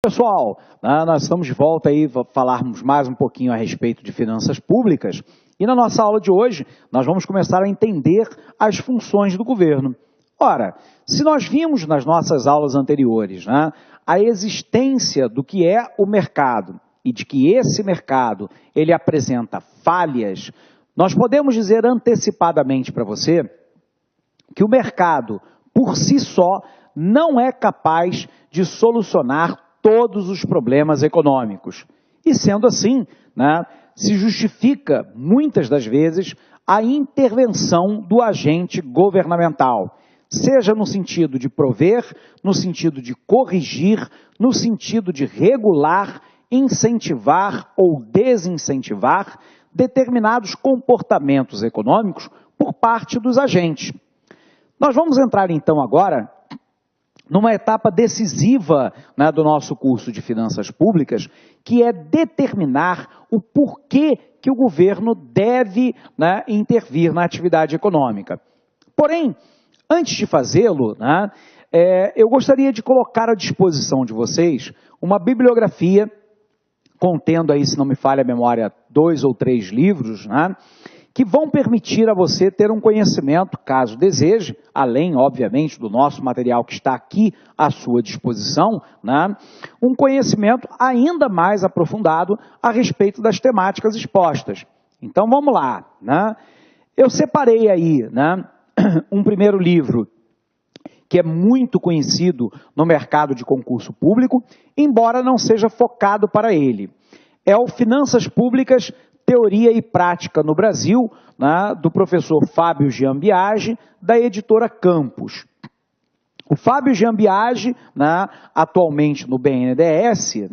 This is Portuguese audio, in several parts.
Pessoal, nós estamos de volta aí para falarmos mais um pouquinho a respeito de finanças públicas e na nossa aula de hoje nós vamos começar a entender as funções do governo. Ora, se nós vimos nas nossas aulas anteriores a existência do que é o mercado e de que esse mercado ele apresenta falhas, nós podemos dizer antecipadamente para você que o mercado por si só não é capaz de solucionar todos os problemas econômicos. E sendo assim, se justifica muitas das vezes a intervenção do agente governamental, seja no sentido de prover, no sentido de corrigir, no sentido de regular, incentivar ou desincentivar determinados comportamentos econômicos por parte dos agentes. Nós vamos entrar então agora numa etapa decisiva do nosso curso de Finanças Públicas, que é determinar o porquê que o governo deve intervir na atividade econômica. Porém, antes de fazê-lo, eu gostaria de colocar à disposição de vocês uma bibliografia contendo aí, se não me falha a memória, 2 ou 3 livros, que vão permitir a você ter um conhecimento, caso deseje, além, obviamente, do nosso material que está aqui à sua disposição, um conhecimento ainda mais aprofundado a respeito das temáticas expostas. Então, vamos lá. Eu separei aí um primeiro livro que é muito conhecido no mercado de concurso público, embora não seja focado para ele. É o Finanças Públicas, Teoria e Prática no Brasil, do professor Fábio Giambiage, da editora Campos. O Fábio Giambiage, atualmente no BNDES,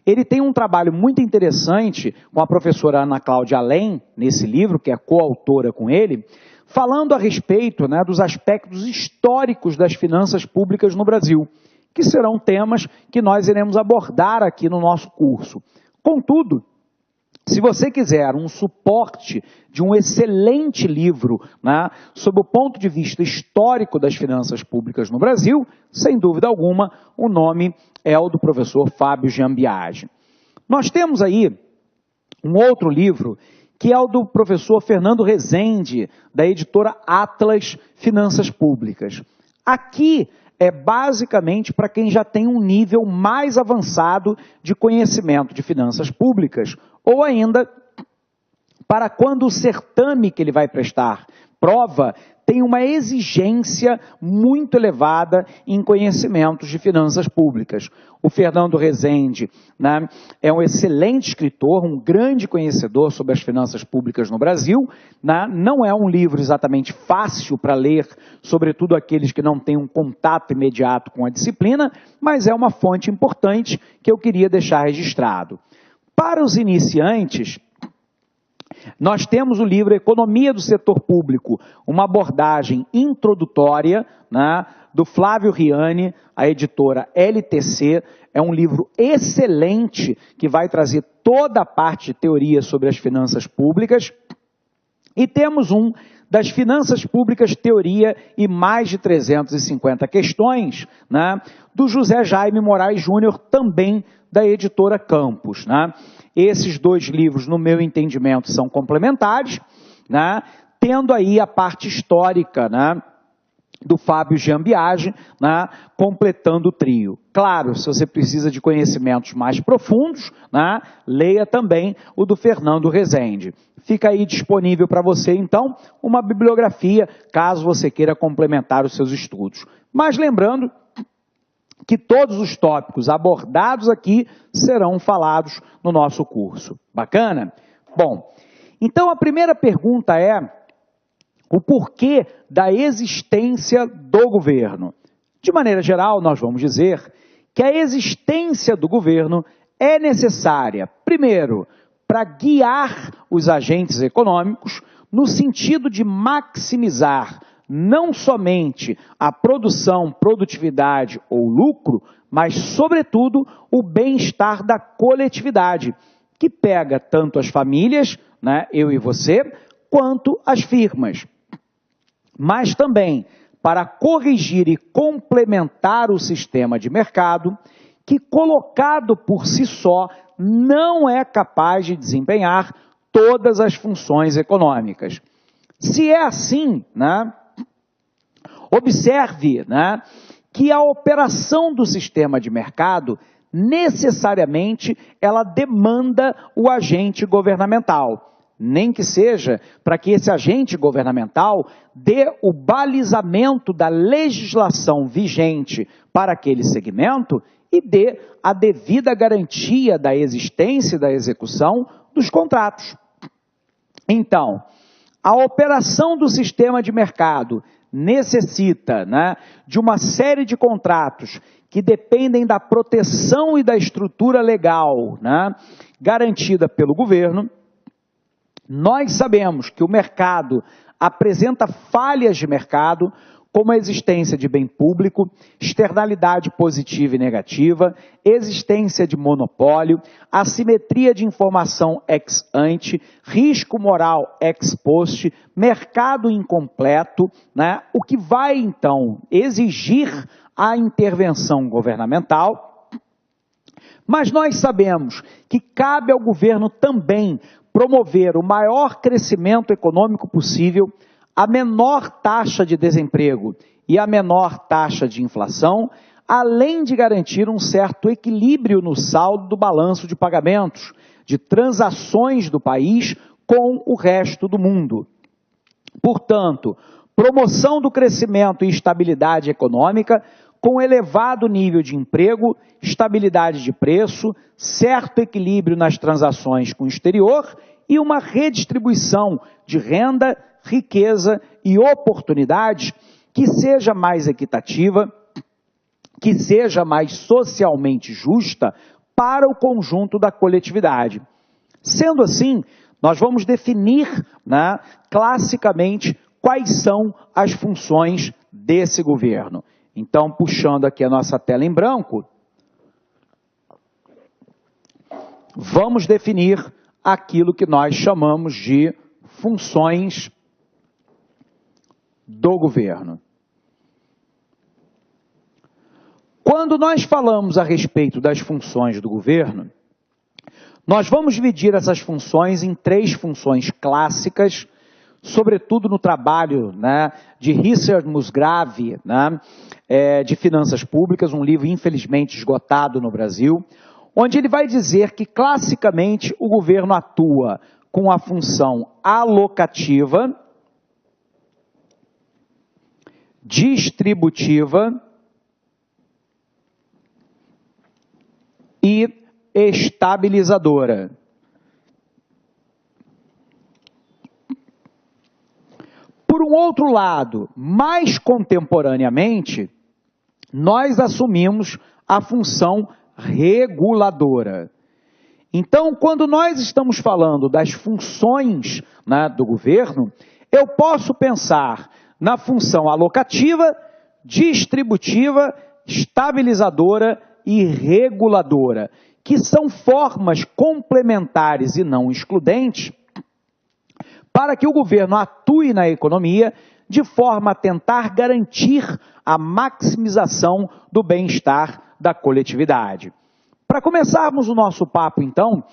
ele tem um trabalho muito interessante com a professora Ana Cláudia Além, nesse livro, que é coautora com ele, falando a respeito dos aspectos históricos das finanças públicas no Brasil, que serão temas que nós iremos abordar aqui no nosso curso. Contudo, se você quiser um suporte de um excelente livro sob o ponto de vista histórico das finanças públicas no Brasil, sem dúvida alguma, o nome é o do professor Fábio Giambiage. Nós temos aí um outro livro que é o do professor Fernando Rezende, da editora Atlas Finanças Públicas. Aqui é basicamente para quem já tem um nível mais avançado de conhecimento de finanças públicas, ou ainda para quando o certame que ele vai prestar prova tem uma exigência muito elevada em conhecimentos de finanças públicas. O Fernando Rezende é um excelente escritor, um grande conhecedor sobre as finanças públicas no Brasil. Não é um livro exatamente fácil para ler, sobretudo aqueles que não têm um contato imediato com a disciplina, mas é uma fonte importante que eu queria deixar registrado. Para os iniciantes, nós temos o livro Economia do Setor Público, uma abordagem introdutória do Flávio Riani, a editora LTC. É um livro excelente que vai trazer toda a parte de teoria sobre as finanças públicas. E temos um das Finanças Públicas, Teoria e mais de 350 questões, do José Jaime Moraes Júnior, também da editora Campos. Esses 2 livros, no meu entendimento, são complementares, tendo aí a parte histórica do Fábio Giambiage, completando o trio. Claro, se você precisa de conhecimentos mais profundos, leia também o do Fernando Rezende. Fica aí disponível para você, então, uma bibliografia, caso você queira complementar os seus estudos. Mas lembrando que todos os tópicos abordados aqui serão falados no nosso curso. Bacana? Bom, então a primeira pergunta é o porquê da existência do governo. De maneira geral, nós vamos dizer que a existência do governo é necessária, primeiro, para guiar os agentes econômicos no sentido de maximizar não somente a produção, produtividade ou lucro, mas, sobretudo, o bem-estar da coletividade, que pega tanto as famílias, eu e você, quanto as firmas. Mas também para corrigir e complementar o sistema de mercado, que, colocado por si só, não é capaz de desempenhar todas as funções econômicas. Se é assim, né, observe, né, que a operação do sistema de mercado, necessariamente, ela demanda o agente governamental, nem que seja para que esse agente governamental dê o balizamento da legislação vigente para aquele segmento e dê a devida garantia da existência e da execução dos contratos. Então, a operação do sistema de mercado necessita, né, de uma série de contratos que dependem da proteção e da estrutura legal, né, garantida pelo governo. Nós sabemos que o mercado apresenta falhas de mercado, como a existência de bem público, externalidade positiva e negativa, existência de monopólio, assimetria de informação ex ante, risco moral ex post, mercado incompleto, né? O que vai, então, exigir a intervenção governamental. Mas nós sabemos que cabe ao governo também promover o maior crescimento econômico possível, a menor taxa de desemprego e a menor taxa de inflação, além de garantir um certo equilíbrio no saldo do balanço de pagamentos, de transações do país com o resto do mundo. Portanto, promoção do crescimento e estabilidade econômica, com elevado nível de emprego, estabilidade de preço, certo equilíbrio nas transações com o exterior e uma redistribuição de renda, riqueza e oportunidades que seja mais equitativa, que seja mais socialmente justa para o conjunto da coletividade. Sendo assim, nós vamos definir, né, classicamente quais são as funções desse governo. Então, puxando aqui a nossa tela em branco, vamos definir aquilo que nós chamamos de funções do governo. Quando nós falamos a respeito das funções do governo, nós vamos dividir essas funções em 3 funções clássicas, sobretudo no trabalho, né, de Richard Musgrave, né, de Finanças Públicas, um livro infelizmente esgotado no Brasil, onde ele vai dizer que classicamente o governo atua com a função alocativa, distributiva e estabilizadora. Por um outro lado, mais contemporaneamente, nós assumimos a função reguladora. Então, quando nós estamos falando das funções, né, do governo, eu posso pensar na função alocativa, distributiva, estabilizadora e reguladora, que são formas complementares e não excludentes para que o governo atue na economia de forma a tentar garantir a maximização do bem-estar da coletividade. Para começarmos o nosso papo, então,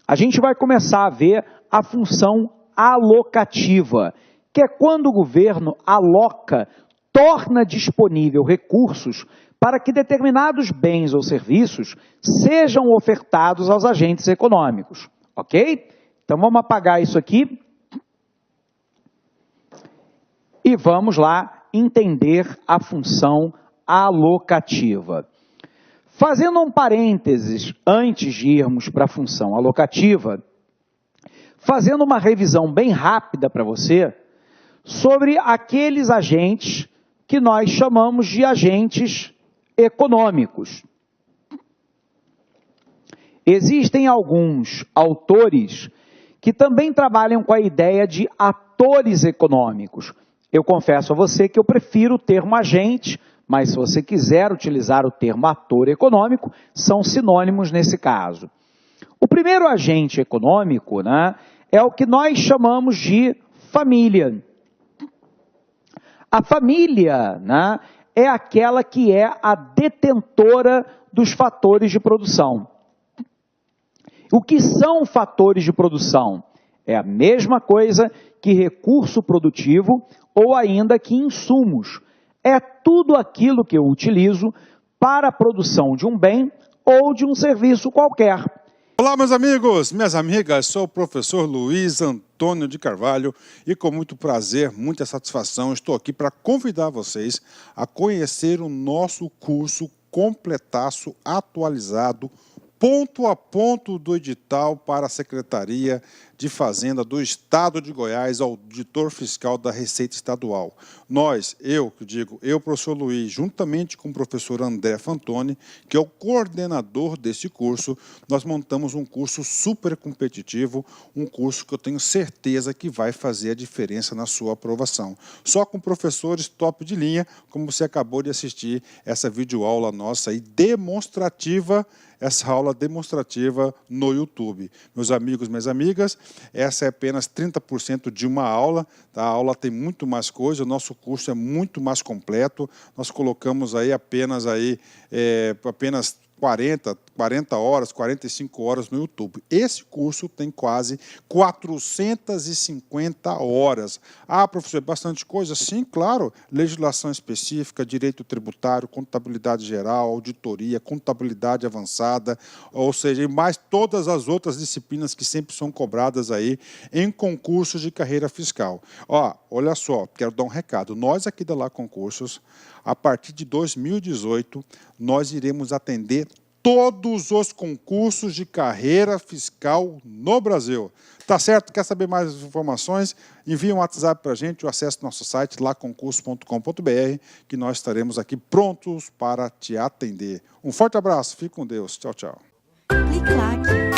a gente vai começar a ver a função alocativa, que é quando o governo aloca, torna disponível recursos para que determinados bens ou serviços sejam ofertados aos agentes econômicos, ok? Então vamos apagar isso aqui e vamos lá entender a função alocativa. Fazendo um parênteses antes de irmos para a função alocativa, fazendo uma revisão bem rápida para você sobre aqueles agentes que nós chamamos de agentes econômicos. Existem alguns autores que também trabalham com a ideia de atores econômicos. Eu confesso a você que eu prefiro o termo agente, mas se você quiser utilizar o termo ator econômico, são sinônimos nesse caso. O primeiro agente econômico, né, é o que nós chamamos de família. A família, né, é aquela que é a detentora dos fatores de produção. O que são fatores de produção? É a mesma coisa que recurso produtivo ou ainda que insumos. É tudo aquilo que eu utilizo para a produção de um bem ou de um serviço qualquer. Olá, meus amigos, minhas amigas, sou o professor Luiz Antônio de Carvalho e com muito prazer, muita satisfação, estou aqui para convidar vocês a conhecer o nosso curso completaço, atualizado, ponto a ponto do edital para a Secretaria de Fazenda do Estado de Goiás, auditor fiscal da Receita Estadual. Nós, eu, professor Luiz, juntamente com o professor André Fantoni, que é o coordenador desse curso, nós montamos um curso super competitivo, um curso que eu tenho certeza que vai fazer a diferença na sua aprovação. Só com professores top de linha, como você acabou de assistir essa videoaula nossa aí, demonstrativa, essa aula demonstrativa no YouTube. Meus amigos, minhas amigas, essa é apenas 30% de uma aula, tá? A aula tem muito mais coisa, o nosso curso é muito mais completo, nós colocamos aí apenas 40 horas, 45 horas no YouTube. Esse curso tem quase 450 horas. Ah, professor, é bastante coisa? Sim, claro. Legislação específica, direito tributário, contabilidade geral, auditoria, contabilidade avançada, ou seja, e mais todas as outras disciplinas que sempre são cobradas aí em concursos de carreira fiscal. Ó, olha só, quero dar um recado. Nós aqui da Lá Concursos, a partir de 2018, nós iremos atender todos os concursos de carreira fiscal no Brasil. Tá certo? Quer saber mais informações? Envie um WhatsApp para a gente ou acesse nosso site laconcurso.com.br que nós estaremos aqui prontos para te atender. Um forte abraço, fique com Deus. Tchau, tchau. Clique lá.